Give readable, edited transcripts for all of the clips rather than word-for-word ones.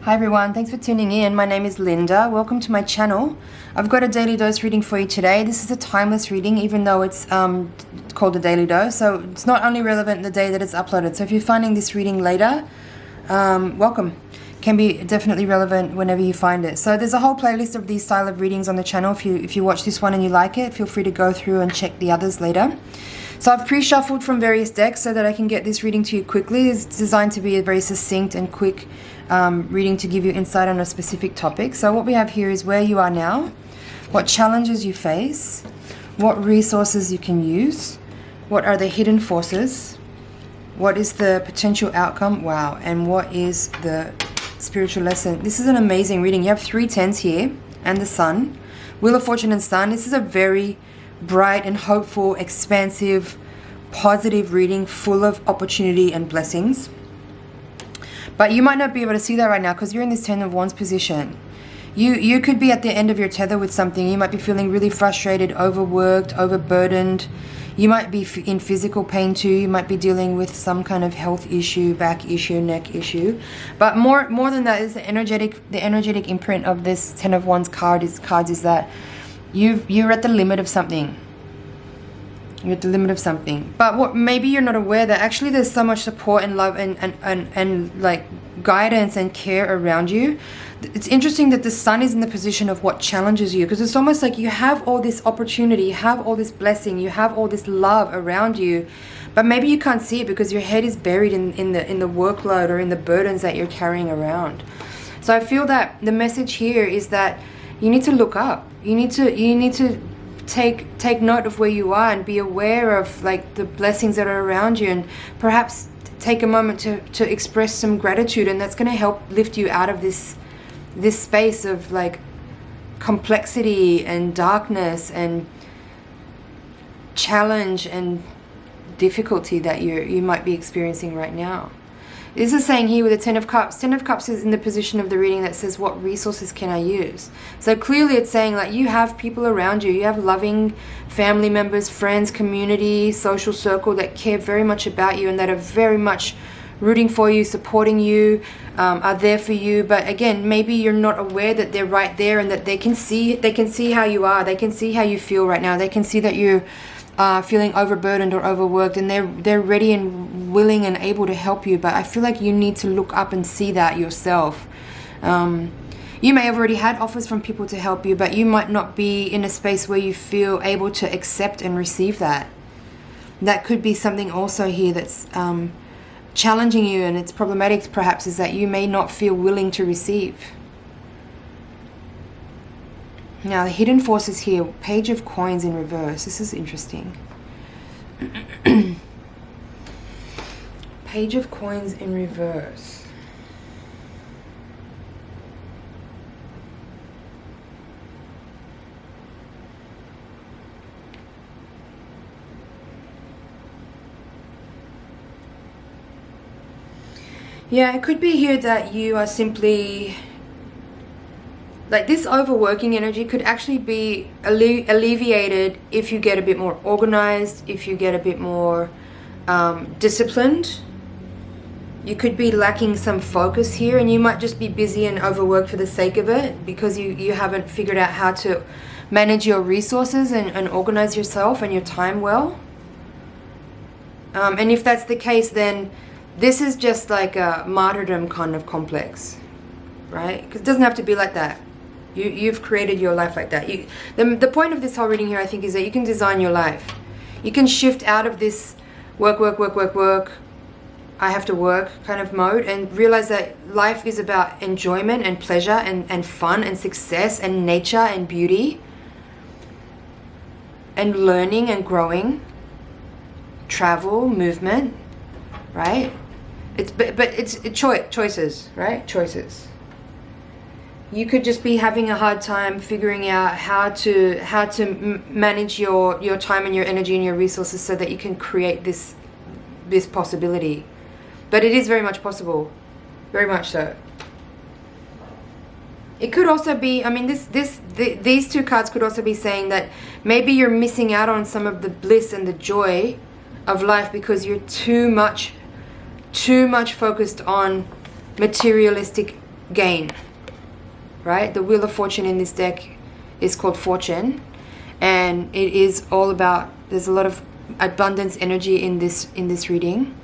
Hi everyone, thanks for tuning in. My name is Linda. Welcome to my channel. I've got a daily dose reading for you today. This is a timeless reading, even though it's called a daily dose. So it's not only relevant the day that it's uploaded. So if you're finding this reading later, welcome. Can be definitely relevant whenever you find it. So there's a whole playlist of these style of readings on the channel. If you watch this one and you like it, feel free to go through and check the others later. So I've pre-shuffled from various decks so that I can get this reading to you quickly. It's designed to be a very succinct and quick reading to give you insight on a specific topic. So what we have here is where you are now, what challenges you face, what resources you can use, what are the hidden forces, what is the potential outcome, wow, and what is the spiritual lesson. This is an amazing reading. You have 3 tens here and the sun, Wheel of Fortune and Sun. This is a very bright and hopeful, expansive, positive reading full of opportunity and blessings. But you might not be able to see that right now because you're in this 10 of Wands position. You could be at the end of your tether with something. You might be feeling really frustrated, overworked, overburdened. You might be in physical pain too. You might be dealing with some kind of health issue, back issue, neck issue. But more than that is the energetic imprint of this 10 of Wands cards is that you're at the limit of something. You're at the limit of something. But what maybe you're not aware that actually there's so much support and love and like guidance and care around you. It's interesting that the sun is in the position of what challenges you, because it's almost like you have all this opportunity, you have all this blessing, you have all this love around you, but maybe you can't see it because your head is buried in the workload or in the burdens that you're carrying around. So I feel that the message here is that you need to look up. You need to take note of where you are and be aware of like the blessings that are around you, and perhaps take a moment to express some gratitude, and that's going to help lift you out of this space of like complexity and darkness and challenge and difficulty that you might be experiencing right now. This is saying here with the 10 of Cups. 10 of Cups is in the position of the reading that says, what resources can I use? So clearly it's saying like you have people around you. You have loving family members, friends, community, social circle that care very much about you and that are very much rooting for you, supporting you, are there for you. But again, maybe you're not aware that they're right there and that they can see how you are. They can see how you feel right now. They can see that you're feeling overburdened or overworked, and they're ready and willing and able to help you. But I feel like you need to look up and see that yourself. You may have already had offers from people to help you, but you might not be in a space where you feel able to accept and receive that. That could be something also here that's challenging you, and it's problematic perhaps, is that you may not feel willing to receive. Now the hidden forces here, Page of Coins in reverse. This is interesting. Page of Coins in reverse. Yeah, it could be here that you are simply like this overworking energy could actually be alleviated if you get a bit more organized, if you get a bit more disciplined. You could be lacking some focus here, and you might just be busy and overworked for the sake of it because you haven't figured out how to manage your resources and organize yourself and your time well. And if that's the case, then this is just like a martyrdom kind of complex, right? Because it doesn't have to be like that. You've created your life like that. The point of this whole reading here, I think, is that you can design your life. You can shift out of this work, I have to work kind of mode, and realize that life is about enjoyment and pleasure and fun and success and nature and beauty and learning and growing, travel, movement, right? It's choices, right? Choices. You could just be having a hard time figuring out how to manage your time and your energy and your resources so that you can create this possibility. But it is very much possible, very much so. It could also be, I mean, these two cards could also be saying that maybe you're missing out on some of the bliss and the joy of life because you're too much focused on materialistic gain, right? The Wheel of Fortune in this deck is called Fortune, and it is all about, there's a lot of abundance energy in this reading.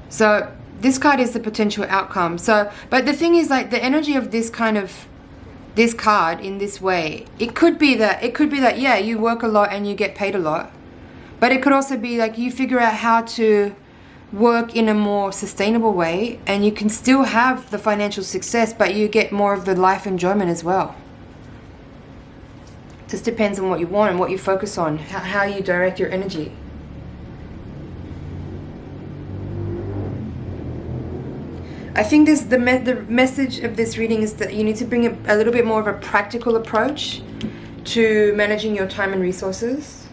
So this card is the potential outcome. So, but the thing is, like, the energy of this card in this way, it could be that yeah, you work a lot and you get paid a lot, but it could also be like you figure out how to work in a more sustainable way, and you can still have the financial success, but you get more of the life enjoyment as well. Just depends on what you want and what you focus on, how you direct your energy. I think the message of this reading is that you need to bring a little bit more of a practical approach to managing your time and resources.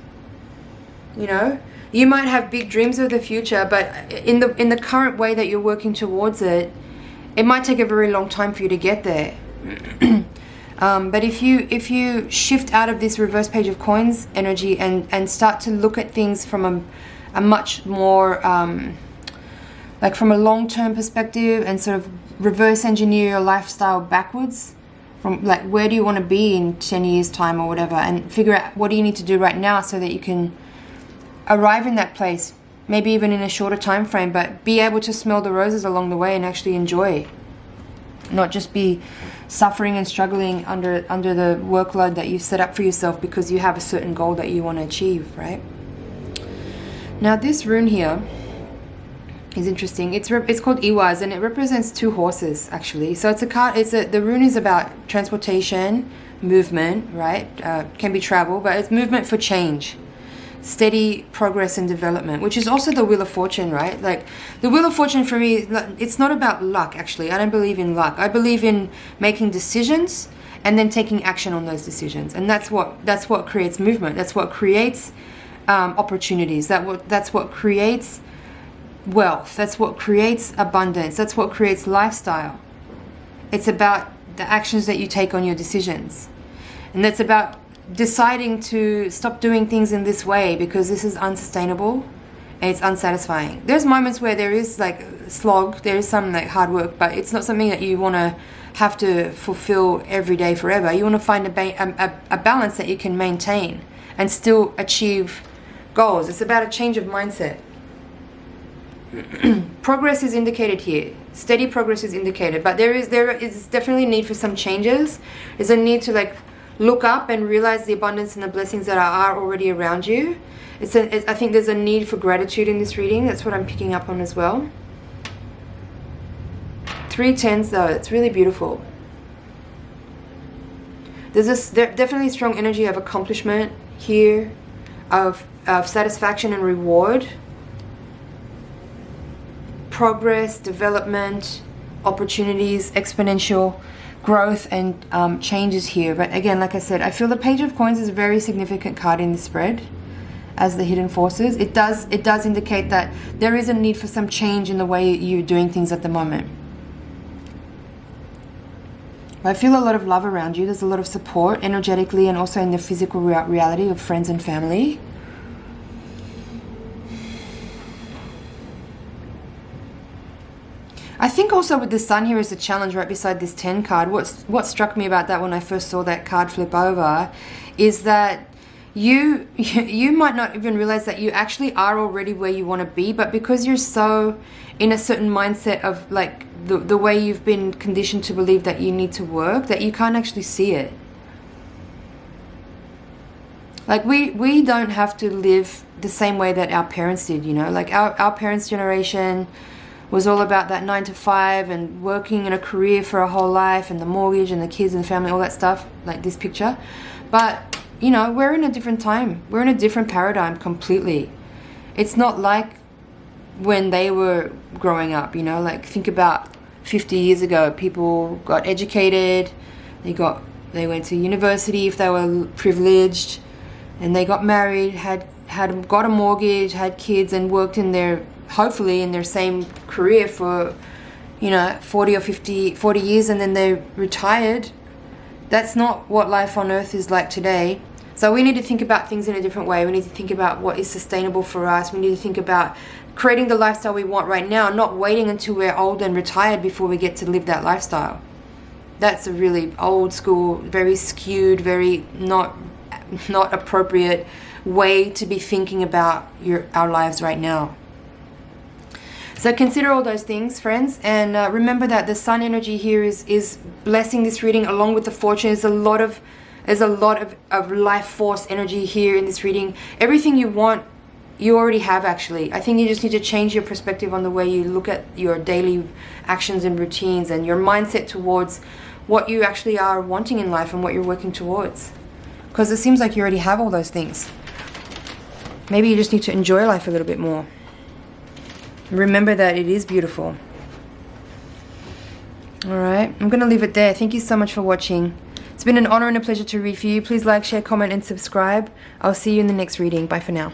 You know, you might have big dreams of the future, but in the current way that you're working towards it, it might take a very long time for you to get there. But if you shift out of this reverse page of coins energy and start to look at things from a much more like from a long-term perspective, and sort of reverse engineer your lifestyle backwards, from like, where do you want to be in 10 years time or whatever, and figure out what do you need to do right now so that you can arrive in that place, maybe even in a shorter time frame, but be able to smell the roses along the way and actually enjoy, not just be suffering and struggling under the workload that you've set up for yourself because you have a certain goal that you want to achieve, right? Now this rune here is interesting. It's called Iwaz, and it represents 2 horses actually. So it's a card. The rune is about transportation, movement, right? Can be travel, but it's movement for change, steady progress and development, which is also the Wheel of Fortune, right? Like the Wheel of Fortune for me, it's not about luck actually. I don't believe in luck. I believe in making decisions and then taking action on those decisions, and that's what creates movement. That's what creates opportunities. That's what creates wealth. That's what creates abundance. That's what creates lifestyle. It's about the actions that you take on your decisions, and that's about deciding to stop doing things in this way because this is unsustainable and it's unsatisfying. There's moments where there is like slog, there is some like hard work, but it's not something that you want to have to fulfill every day forever. You want to find a balance that you can maintain and still achieve goals. It's about a change of mindset. Progress is indicated here. Steady progress is indicated, but there is definitely a need for some changes. There's a need to like look up and realize the abundance and the blessings that are already around you. I think there's a need for gratitude in this reading. That's what I'm picking up on as well. 3 10s though, it's really beautiful. There's definitely strong energy of accomplishment here, of satisfaction and reward, progress, development, opportunities, exponential growth and changes here. But again, like I said, I feel the Page of Coins is a very significant card in the spread as the hidden forces. It does indicate that there is a need for some change in the way you're doing things at the moment. I feel a lot of love around you. There's a lot of support energetically and also in the physical reality of friends and family. I think also with the Sun here is a challenge right beside this 10 card. What struck me about that when I first saw that card flip over is that you might not even realize that you actually are already where you want to be, but because you're so in a certain mindset of like the way you've been conditioned to believe that you need to work, that you can't actually see it. Like we don't have to live the same way that our parents did, you know, like our parents' generation was all about that 9 to 5 and working in a career for a whole life and the mortgage and the kids and family, all that stuff, like this picture. But, you know, we're in a different time. We're in a different paradigm completely. It's not like when they were growing up, you know, like think about 50 years ago, people got educated, they went to university if they were privileged, and they got married, got a mortgage, had kids, and worked hopefully in their same career for, you know, 40 years, and then they retired. That's not what life on earth is like today. So we need to think about things in a different way. We need to think about what is sustainable for us. We need to think about creating the lifestyle we want right now, not waiting until we're old and retired before we get to live that lifestyle. That's a really old school, very skewed, very not appropriate way to be thinking about our lives right now. So consider all those things, friends, and remember that the sun energy here is blessing this reading along with the fortune. There's a lot of life force energy here in this reading. Everything you want, you already have, actually. I think you just need to change your perspective on the way you look at your daily actions and routines and your mindset towards what you actually are wanting in life and what you're working towards. Because it seems like you already have all those things. Maybe you just need to enjoy life a little bit more. Remember that it is beautiful. Alright, I'm going to leave it there. Thank you so much for watching. It's been an honor and a pleasure to read for you. Please like, share, comment, and subscribe. I'll see you in the next reading. Bye for now.